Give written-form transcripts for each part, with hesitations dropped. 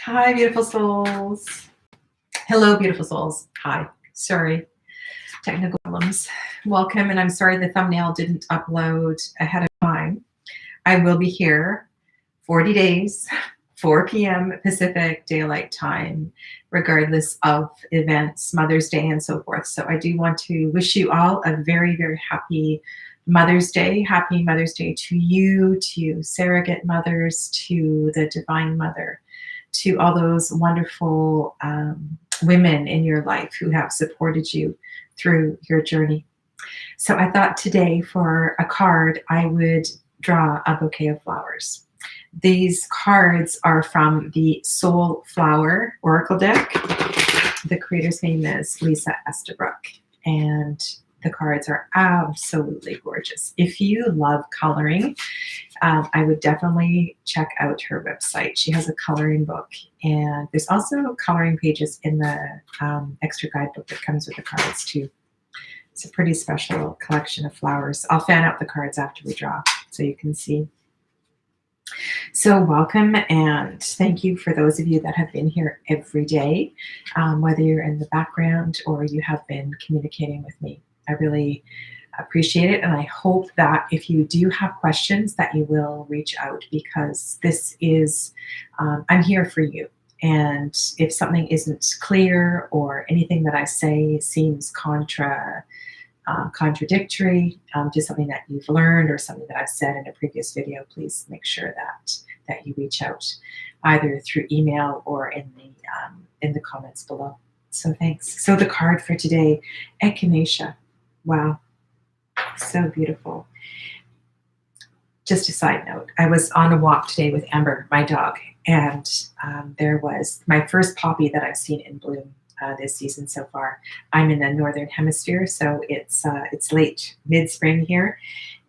Hi, beautiful souls. Hello, beautiful souls. Hi. Sorry, technical problems. Welcome, and I'm sorry the thumbnail didn't upload ahead of time. I will be here 40 days, 4 p.m. Pacific Daylight Time, regardless of events, Mother's Day, and so forth. So I do want to wish you all a very, very happy Mother's Day. Happy Mother's Day to you, to surrogate mothers, to the Divine Mother, to all those wonderful women in your life who have supported you through your journey. So I thought today for a card, I would draw a bouquet of flowers. These cards are from the Soulflower Oracle deck. The creator's name is Lisa Estabrook, and the cards are absolutely gorgeous. If you love coloring, I would definitely check out her website. She has a coloring book, and there's also coloring pages in the extra guidebook that comes with the cards too. It's a pretty special collection of flowers. I'll fan out the cards after we draw so you can see. So welcome, and thank you for those of you that have been here every day, whether you're in the background or you have been communicating with me. I really appreciate it, and I hope that if you do have questions that you will reach out, because this is, I'm here for you. And if something isn't clear or anything that I say seems contradictory to something that you've learned or something that I've said in a previous video, please make sure that you reach out either through email or in the comments below. So thanks. So the card for today, ECHINACEA. Wow, so beautiful. Just a side note, I was on a walk today with Amber, my dog, and there was my first poppy that I've seen in bloom this season so far. I'm in the northern hemisphere, so it's late mid-spring here,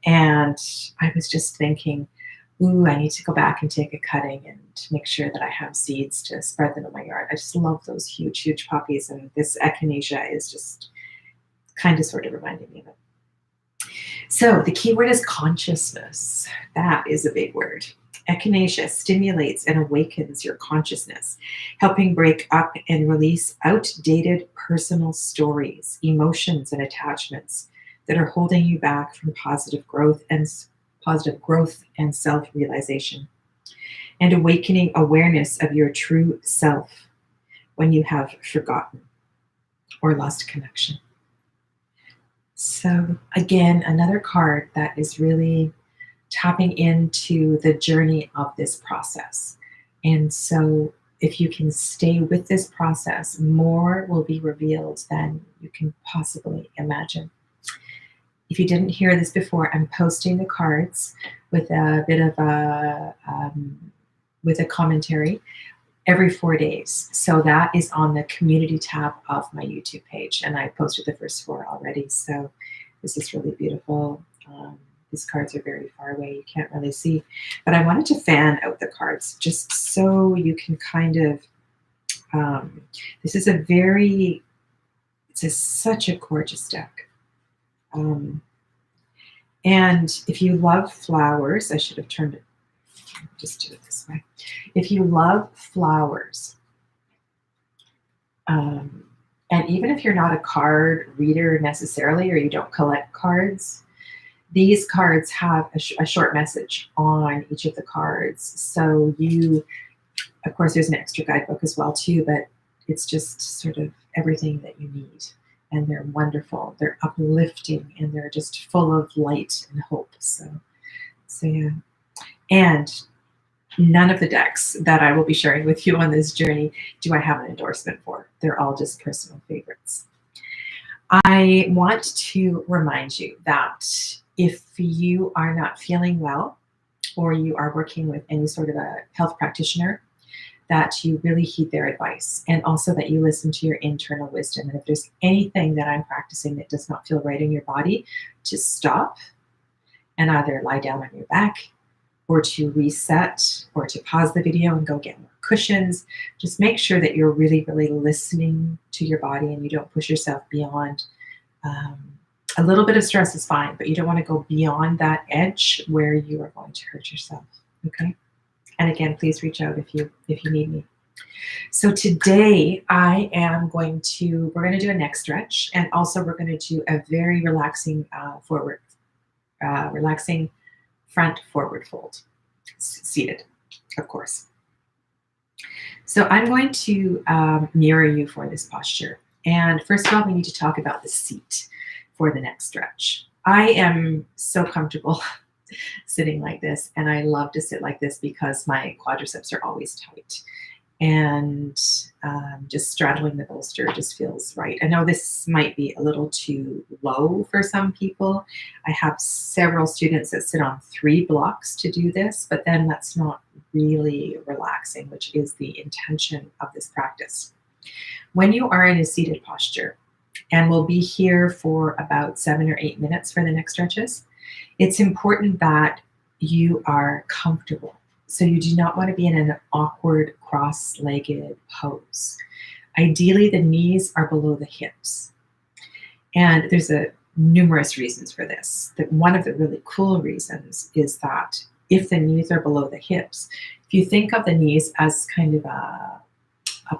and I was just thinking, ooh, I need to go back and take a cutting and make sure that I have seeds to spread them in my yard. I just love those huge, huge poppies, and this echinacea is just kind of sort of reminding me of it. So the key word is consciousness. That is a big word. Echinacea stimulates and awakens your consciousness, helping break up and release outdated personal stories, emotions, and attachments that are holding you back from positive growth and self-realization, and awakening awareness of your true self when you have forgotten or lost connection. So again, another card that is really tapping into the journey of this process. And so if you can stay with this process, more will be revealed than you can possibly imagine. If you didn't hear this before, I'm posting the cards with a bit of with a commentary every 4 days. So that is on the community tab of my YouTube page. And I posted the first 4 already. So this is really beautiful. These cards are very far away. You can't really see. But I wanted to fan out the cards just so you can kind of, this is such a gorgeous deck. And if you love flowers, I should have turned it, just do it this way. If you love flowers, and even if you're not a card reader necessarily, or you don't collect cards, these cards have a short message on each of the cards. So of course, there's an extra guidebook as well too, but it's just sort of everything that you need. And they're wonderful. They're uplifting, and they're just full of light and hope. So yeah. And none of the decks that I will be sharing with you on this journey do I have an endorsement for. They're all just personal favorites. I want to remind you that if you are not feeling well, or you are working with any sort of a health practitioner, that you really heed their advice, and also that you listen to your internal wisdom. And if there's anything that I'm practicing that does not feel right in your body, to stop and either lie down on your back, or to reset, or to pause the video and go get more cushions. Just make sure that you're really, really listening to your body, and you don't push yourself beyond. A little bit of stress is fine, but you don't want to go beyond that edge where you are going to hurt yourself. Okay? And again, please reach out if you need me. So today we're going to do a neck stretch, and also we're going to do a very relaxing relaxing front forward fold, seated, of course. So I'm going to mirror you for this posture. And first of all, we need to talk about the seat for the neck stretch. I am so comfortable sitting like this, and I love to sit like this because my quadriceps are always tight. And just straddling the bolster just feels right. I know this might be a little too low for some people. I have several students that sit on 3 blocks to do this, but then that's not really relaxing, which is the intention of this practice. When you are in a seated posture, and we'll be here for about 7 or 8 minutes for the neck stretches, it's important that you are comfortable. So you do not want to be in an awkward cross-legged pose. Ideally, the knees are below the hips. And there's numerous reasons for this. That one of the really cool reasons is that if the knees are below the hips, if you think of the knees as kind of a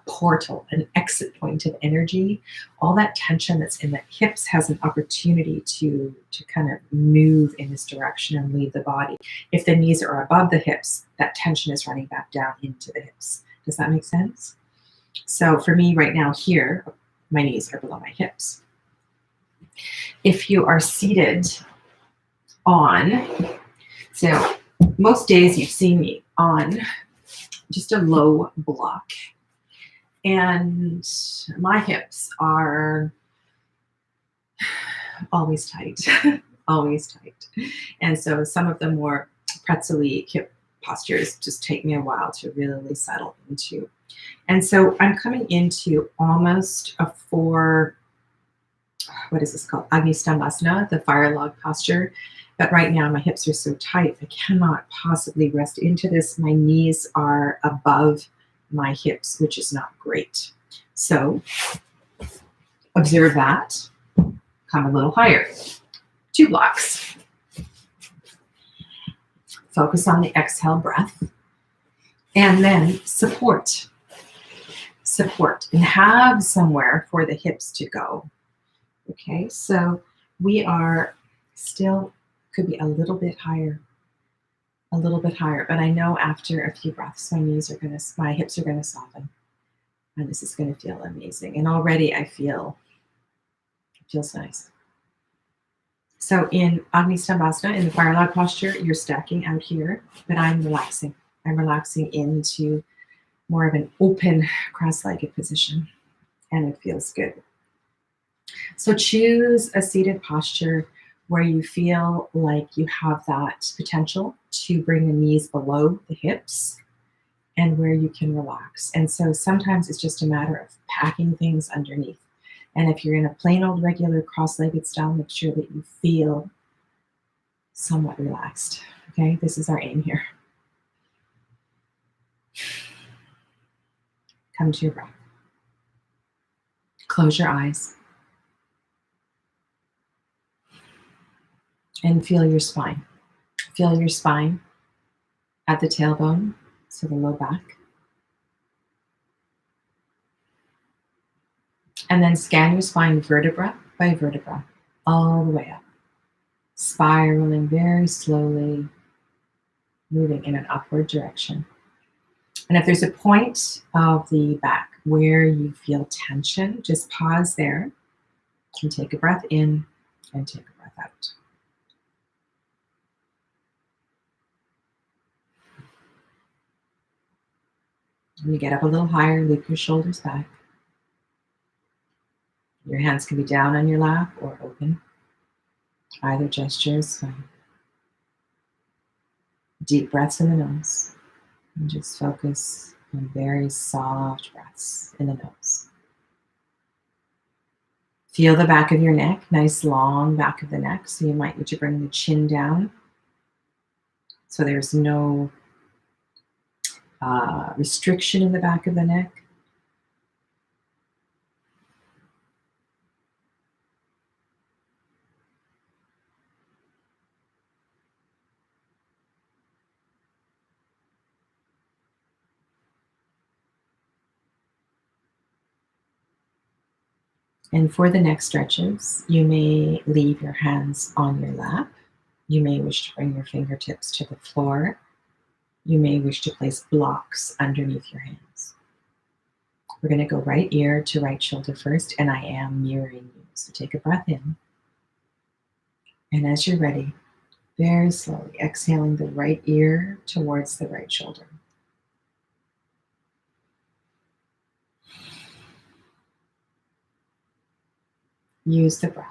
portal, an exit point of energy, all that tension that's in the hips has an opportunity to kind of move in this direction and leave the body. If the knees are above the hips, that tension is running back down into the hips. Does that make sense? So for me right now here, my knees are below my hips. If you are seated on, so most days you've seen me on just a low block. And my hips are always tight, always tight. And so some of the more pretzel-y hip postures just take me a while to really settle into. And so I'm coming into almost a what is this called? Agnistammasana, the fire log posture. But right now my hips are so tight, I cannot possibly rest into this. My knees are above my hips, which is not great. So observe that. Come a little higher. 2 blocks. Focus on the exhale breath. And then support. Support. And have somewhere for the hips to go. Okay, so we are still, could be a little bit higher. A little bit higher, but I know after a few breaths, my hips are gonna soften, and this is gonna feel amazing. And already I feel, it feels nice. So in Agnistammasana, in the fire log posture, you're stacking out here, but I'm relaxing. I'm relaxing into more of an open cross-legged position, and it feels good. So choose a seated posture where you feel like you have that potential to bring the knees below the hips and where you can relax. And so sometimes it's just a matter of packing things underneath. And if you're in a plain old regular cross-legged style, make sure that you feel somewhat relaxed. Okay, this is our aim here. Come to your breath. Close your eyes. And feel your spine. Feel your spine at the tailbone, so the low back. And then scan your spine vertebra by vertebra, all the way up. Spiraling very slowly, moving in an upward direction. And if there's a point of the back where you feel tension, just pause there and take a breath in and take a breath out. When you get up a little higher, loop your shoulders back. Your hands can be down on your lap or open. Either gesture is fine. Deep breaths in the nose. And just focus on very soft breaths in the nose. Feel the back of your neck, nice long back of the neck. So you might need to bring the chin down. So there's no restriction in the back of the neck. And for the next stretches, you may leave your hands on your lap. You may wish to bring your fingertips to the floor. You may wish to place blocks underneath your hands. We're going to go right ear to right shoulder first, and I am mirroring you. So take a breath in. And as you're ready, very slowly exhaling the right ear towards the right shoulder. Use the breath.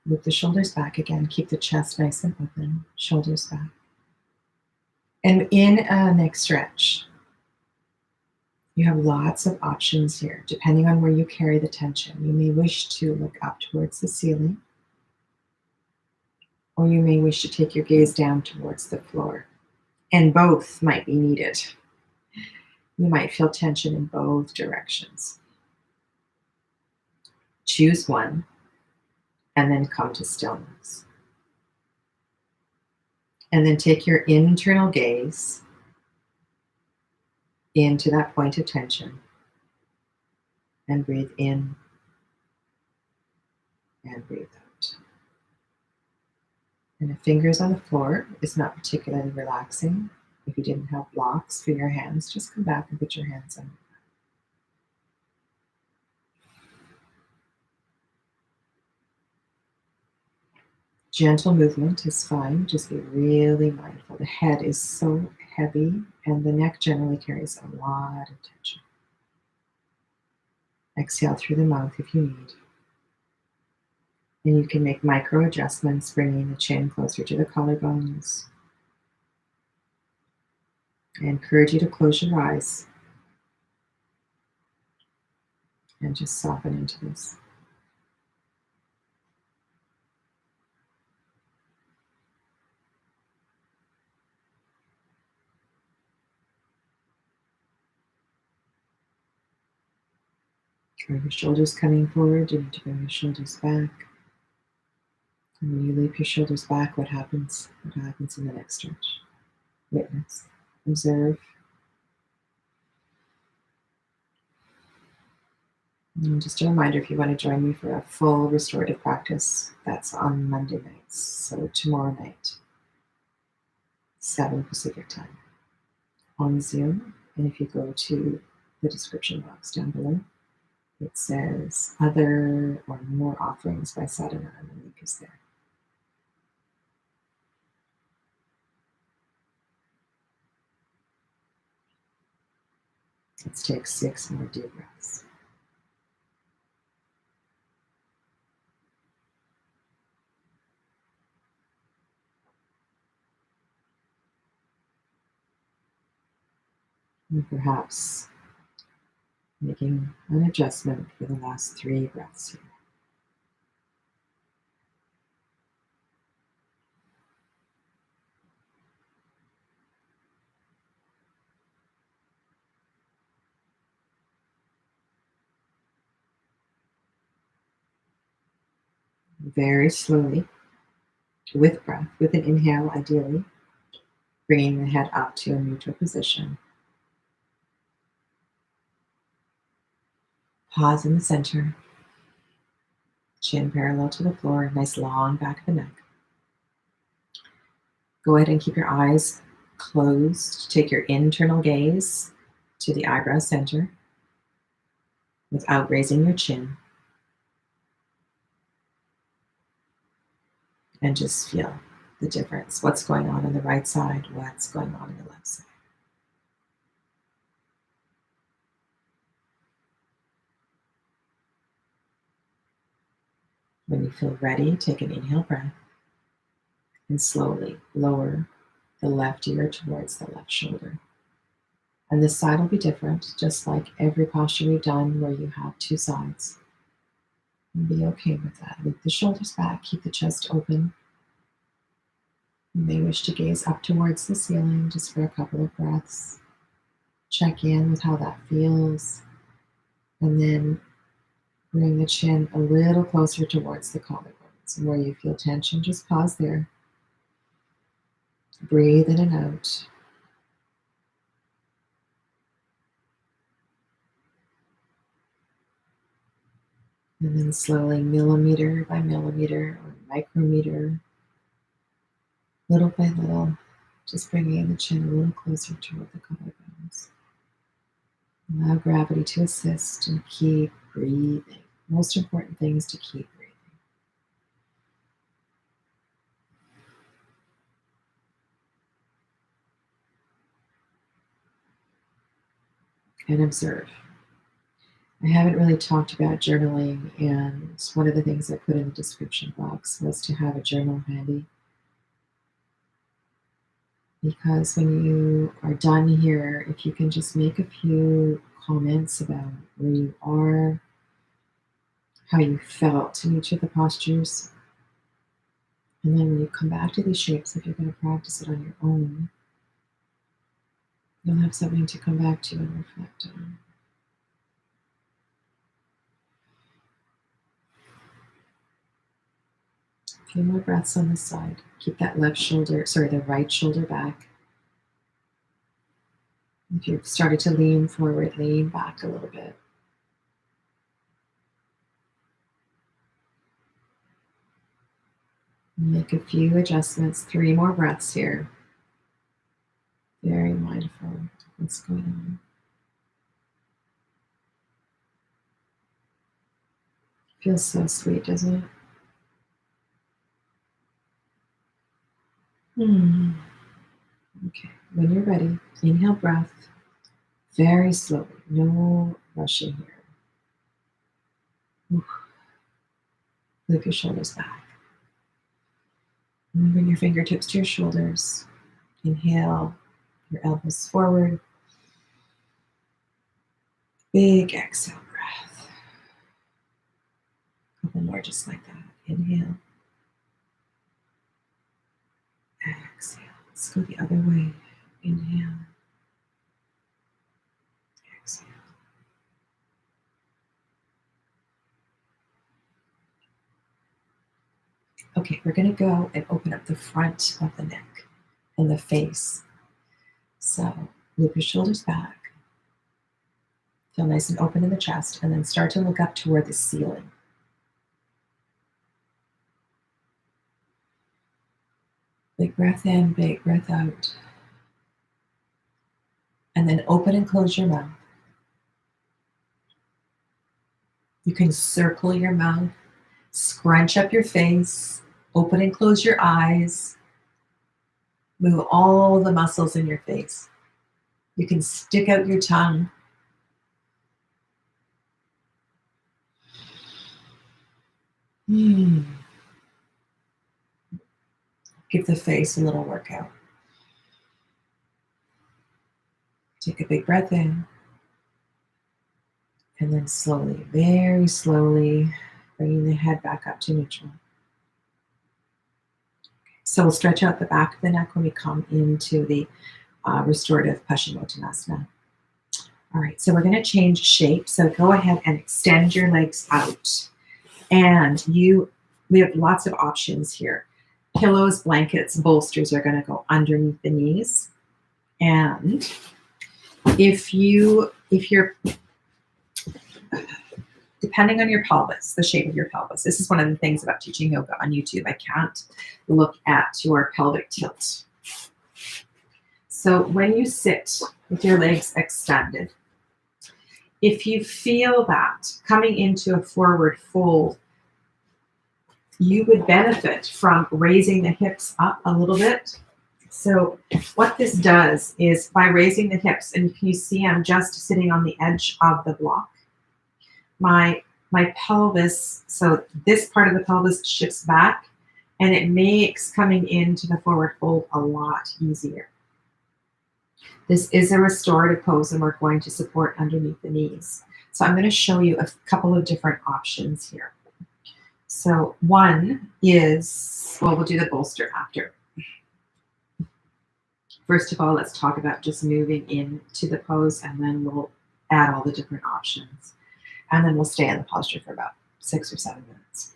Loop the shoulders back again. Keep the chest nice and open, shoulders back. And in a neck stretch, you have lots of options here, depending on where you carry the tension. You may wish to look up towards the ceiling, or you may wish to take your gaze down towards the floor. And both might be needed. You might feel tension in both directions. Choose one, and then come to stillness. And then take your internal gaze into that point of tension and breathe in and breathe out. And if fingers on the floor is not particularly relaxing, if you didn't have blocks for your hands, just come back and put your hands on. Gentle movement is fine, just be really mindful. The head is so heavy and the neck generally carries a lot of tension. Exhale through the mouth if you need. And you can make micro adjustments, bringing the chin closer to the collarbones. I encourage you to close your eyes and just soften into this. Are your shoulders coming forward? You need to bring your shoulders back. And when you leap your shoulders back, what happens? What happens in the next stretch? Witness, observe. And just a reminder, if you want to join me for a full restorative practice, that's on Monday nights. So tomorrow night, 7 Pacific time on Zoom. And if you go to the description box down below, it says other or more offerings by Sadhana, and the link is there. Let's take 6 more deep breaths. And perhaps making an adjustment for the last 3 breaths here. Very slowly, with breath, with an inhale ideally, bringing the head up to a neutral position. Pause in the center, chin parallel to the floor, nice long back of the neck. Go ahead and keep your eyes closed. Take your internal gaze to the eyebrow center without raising your chin. And just feel the difference. What's going on the right side? What's going on the left side? When you feel ready, take an inhale breath and slowly lower the left ear towards the left shoulder. And this side will be different, just like every posture we've done where you have 2 sides. And be okay with that. Loop the shoulders back, keep the chest open. You may wish to gaze up towards the ceiling just for a couple of breaths. Check in with how that feels. And then bring the chin a little closer towards the collarbones. And where you feel tension, just pause there. Breathe in and out. And then slowly, millimeter by millimeter or micrometer, little by little, just bringing the chin a little closer toward the collarbones. Allow gravity to assist and keep breathing. Most important thing is to keep breathing. And observe. I haven't really talked about journaling, and one of the things I put in the description box was to have a journal handy. Because when you are done here, if you can just make a few comments about where you are, how you felt in each of the postures, and then when you come back to these shapes, if you're going to practice it on your own, you'll have something to come back to and reflect on. A few more breaths on this side. Keep that the right shoulder back. If you've started to lean forward, lean back a little bit. Make a few adjustments. 3 more breaths here. Very mindful of what's going on. Feels so sweet, doesn't it? Okay, when you're ready, inhale breath very slowly, no rushing here. Loop your shoulders back. And bring your fingertips to your shoulders. Inhale, your elbows forward. Big exhale breath. A couple more just like that. Inhale. Exhale. Let's go the other way. Inhale. Exhale. Okay, we're going to go and open up the front of the neck and the face. So loop your shoulders back. Feel nice and open in the chest, and then start to look up toward the ceiling. Big breath in, big breath out. And then open and close your mouth. You can circle your mouth, scrunch up your face, open and close your eyes, move all the muscles in your face. You can stick out your tongue. Give the face a little workout. Take a big breath in. And then slowly, very slowly, bringing the head back up to neutral. So we'll stretch out the back of the neck when we come into the restorative paschimottanasana. All right, so we're going to change shape. So go ahead and extend your legs out. And we have lots of options here. Pillows, blankets, bolsters are going to go underneath the knees. And if you're depending on your pelvis, the shape of your pelvis. This is one of the things about teaching yoga on YouTube. I can't look at your pelvic tilt. So when you sit with your legs extended, if you feel that coming into a forward fold, you would benefit from raising the hips up a little bit. So what this does is by raising the hips, and you see I'm just sitting on the edge of the block. My pelvis, so this part of the pelvis shifts back, and it makes coming into the forward fold a lot easier. This is a restorative pose, and we're going to support underneath the knees. So I'm going to show you a couple of different options here. So one is, well, we'll do the bolster after. First of all, let's talk about just moving into the pose, and then we'll add all the different options. And then we'll stay in the posture for about 6 or 7 minutes.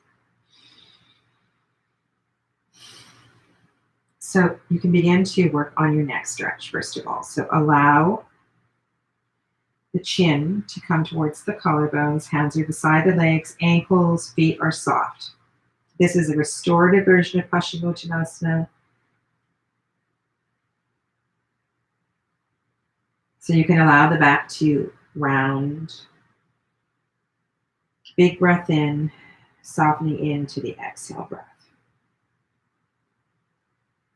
So you can begin to work on your neck stretch, first of all. So allow the chin to come towards the collarbones. Hands are beside the legs. Ankles, feet are soft. This is a restorative version of paschimottanasana. So you can allow the back to round. Big breath in, softening into the exhale breath.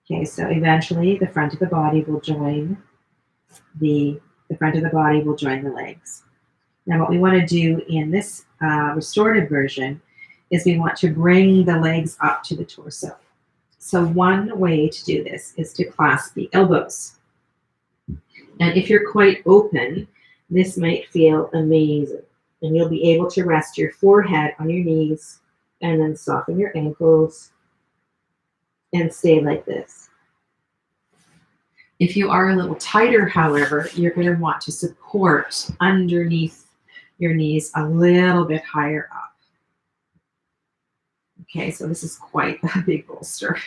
Okay, so eventually the front of the body will join the front of the body will join the legs. Now what we want to do in this restorative version is we want to bring the legs up to the torso. So one way to do this is to clasp the elbows. And if you're quite open, this might feel amazing. And you'll be able to rest your forehead on your knees and then soften your ankles and stay like this. If you are a little tighter, however, you're going to want to support underneath your knees a little bit higher up. Okay, so this is quite a big bolster.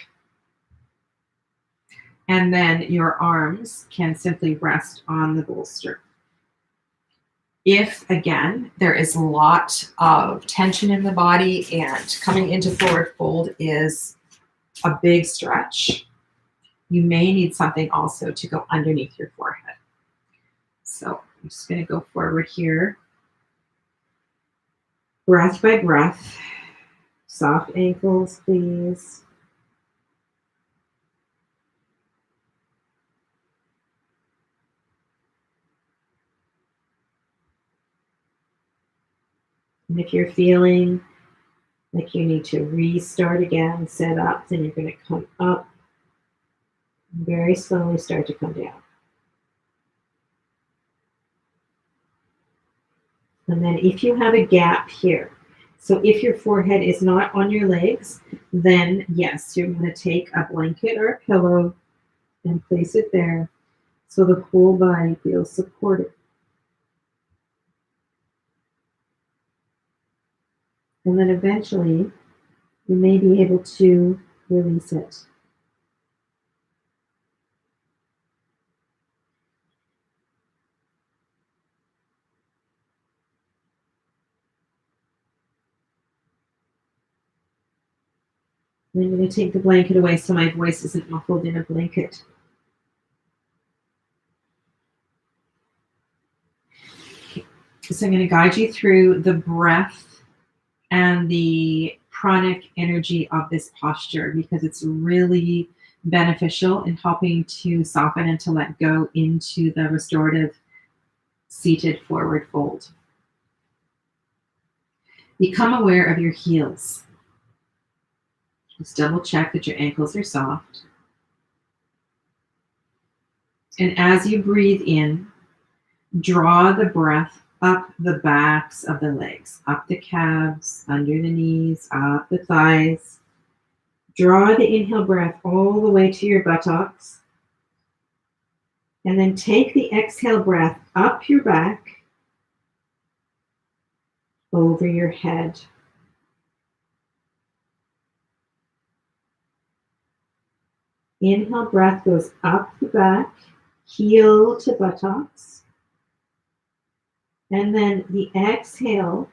And then your arms can simply rest on the bolster. If, again, there is a lot of tension in the body and coming into forward fold is a big stretch, you may need something also to go underneath your forehead. So I'm just going to go forward here. Breath by breath. Soft ankles, please. And if you're feeling like you need to restart again, set up, then you're going to come up and very slowly start to come down. And then if you have a gap here, so if your forehead is not on your legs, then yes, you're going to take a blanket or a pillow and place it there so the whole body feels supported. And then eventually, you may be able to release it. And I'm going to take the blanket away so my voice isn't muffled in a blanket. So I'm going to guide you through the breath and the pranic energy of this posture because it's really beneficial in helping to soften and to let go into the restorative seated forward fold. Become aware of your heels. Just double check that your ankles are soft. And as you breathe in, draw the breath up the backs of the legs, up the calves, under the knees, up the thighs. Draw the inhale breath all the way to your buttocks. And then take the exhale breath up your back, over your head. Inhale breath goes up the back, heel to buttocks. And then the exhale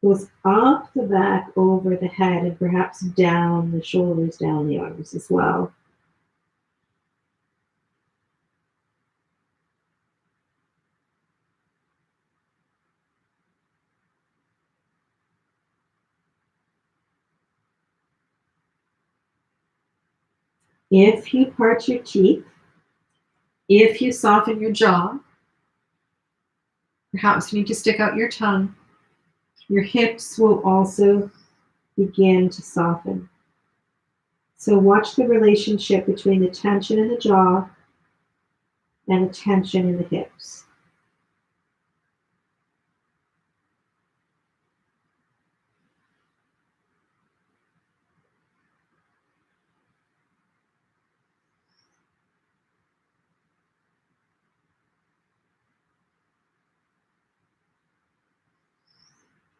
goes up the back, over the head, and perhaps down the shoulders, down the arms as well. If you part your teeth, if you soften your jaw, perhaps you need to stick out your tongue, your hips will also begin to soften. So watch the relationship between the tension in the jaw and the tension in the hips.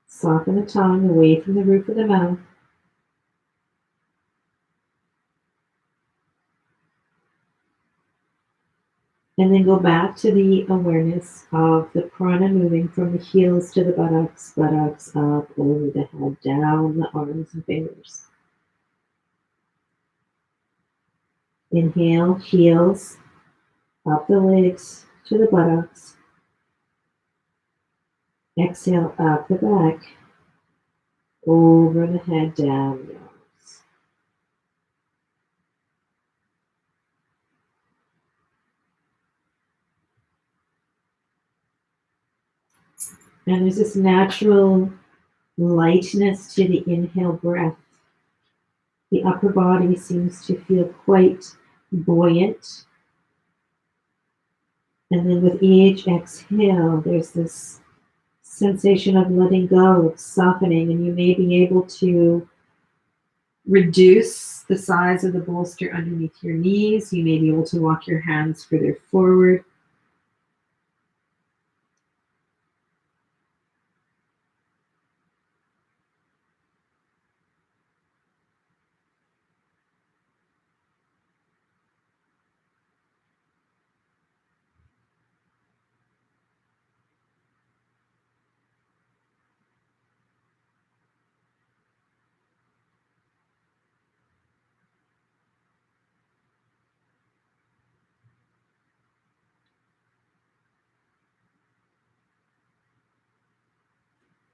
Soften the tongue away from the roof of the mouth. And then go back to the awareness of the prana moving from the heels to the buttocks, buttocks up over the head, down the arms and fingers. Inhale, heels, up the legs to the buttocks. Exhale, up the back, over the head, down the arms. And there's this natural lightness to the inhale breath. The upper body seems to feel quite buoyant. And then with each exhale, there's this sensation of letting go, of softening, and you may be able to reduce the size of the bolster underneath your knees. You may be able to walk your hands further forward.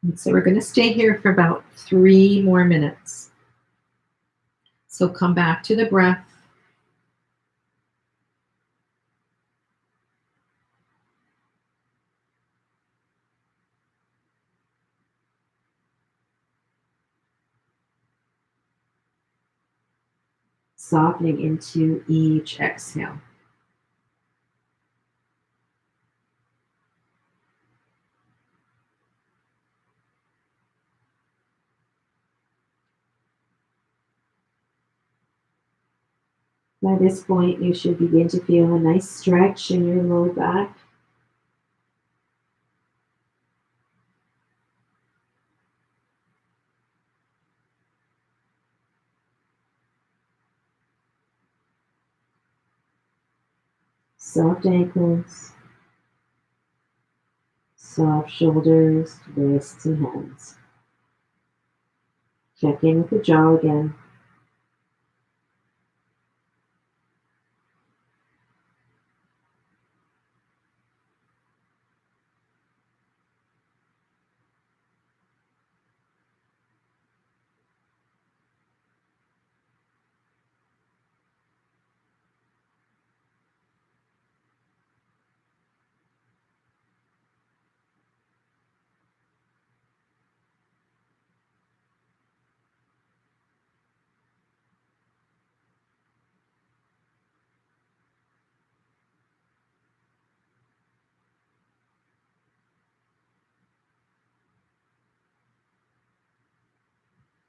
And so we're going to stay here for about 3 more minutes. So come back to the breath. Softening into each exhale. By this point, you should begin to feel a nice stretch in your low back. Soft ankles, soft shoulders, wrists, and hands. Check in with the jaw again.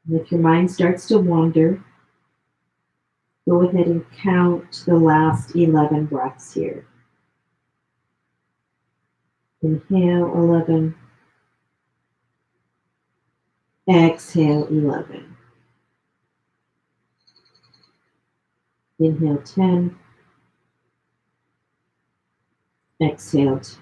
And if your mind starts to wander, go ahead and count the last 11 breaths here. Inhale 11. Exhale 11. Inhale 10. Exhale 10.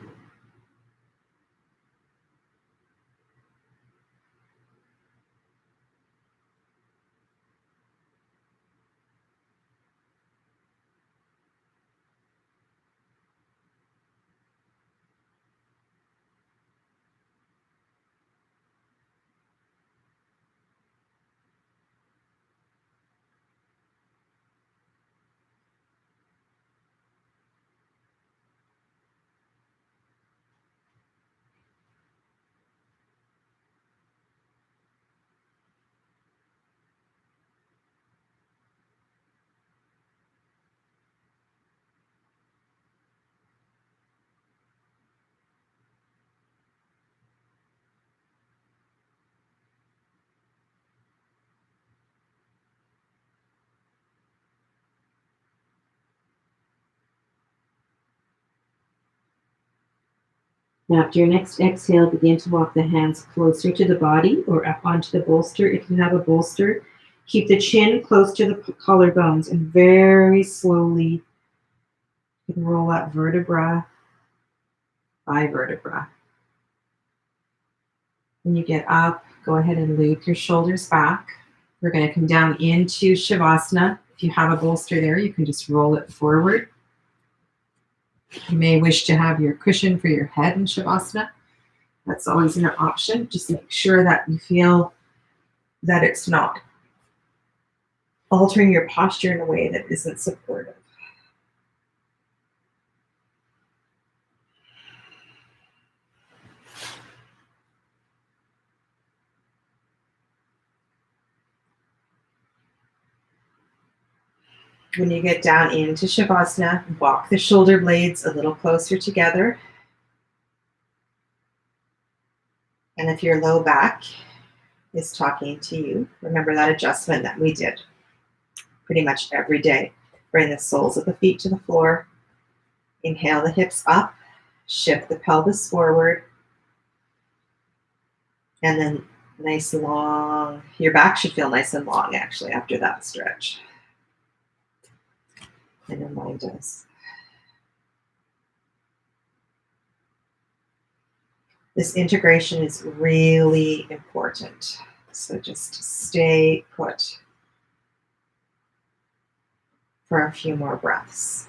After your next exhale, begin to walk the hands closer to the body or up onto the bolster. If you have a bolster, keep the chin close to the collarbones and very slowly You can roll up vertebra by vertebra. When you get up, go ahead and loop your shoulders back. We're going to come down into Shavasana. If you have a bolster there, you can just roll it forward. You may wish to have your cushion for your head in Shavasana. That's always an option. Just make sure that you feel that it's not altering your posture in a way that isn't supportive. When you get down into Shavasana, walk the shoulder blades a little closer together. And if your low back is talking to you, remember that adjustment that we did pretty much every day. Bring the soles of the feet to the floor. Inhale the hips up. Shift the pelvis forward. And then nice long, your back should feel nice and long actually after that stretch. And your mind does. This integration is really important. So just stay put for a few more breaths.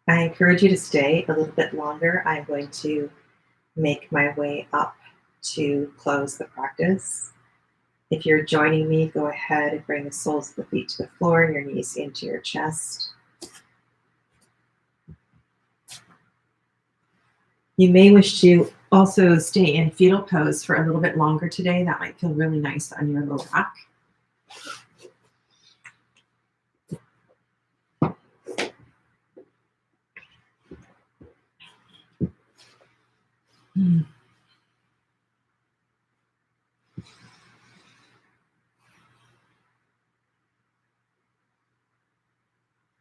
I encourage you to stay a little bit longer. I'm going to make my way up to close the practice. If you're joining me, go ahead and bring the soles of the feet to the floor and your knees into your chest. You may wish to also stay in fetal pose for a little bit longer today. That might feel really nice on your low back.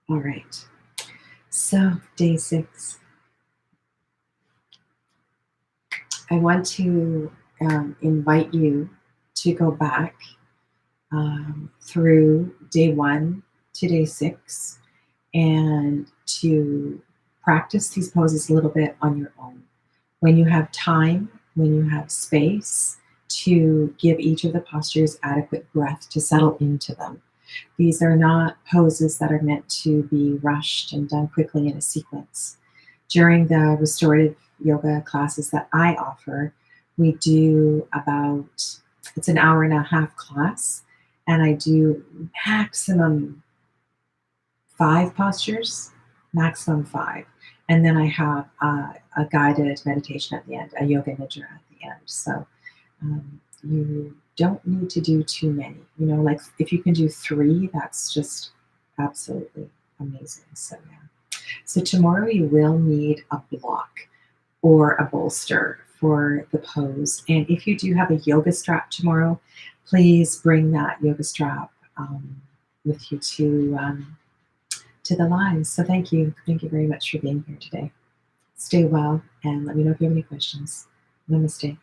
All right, so day 6. I want to invite you to go back through day 1 to day 6 and to practice these poses a little bit on your own. When you have time, when you have space, to give each of the postures adequate breath to settle into them. These are not poses that are meant to be rushed and done quickly in a sequence. During the restorative yoga classes that I offer, we do it's an hour and a half class, and I do maximum 5 postures, maximum 5. And then I have a guided meditation at the end, a yoga nidra at the end. So you don't need to do too many. You know, like if you can do 3, that's just absolutely amazing. So yeah. So tomorrow you will need a block or a bolster for the pose. And if you do have a yoga strap tomorrow, please bring that yoga strap with you to the live. So thank you. Thank you very much for being here today. Stay well, and let me know if you have any questions. Namaste.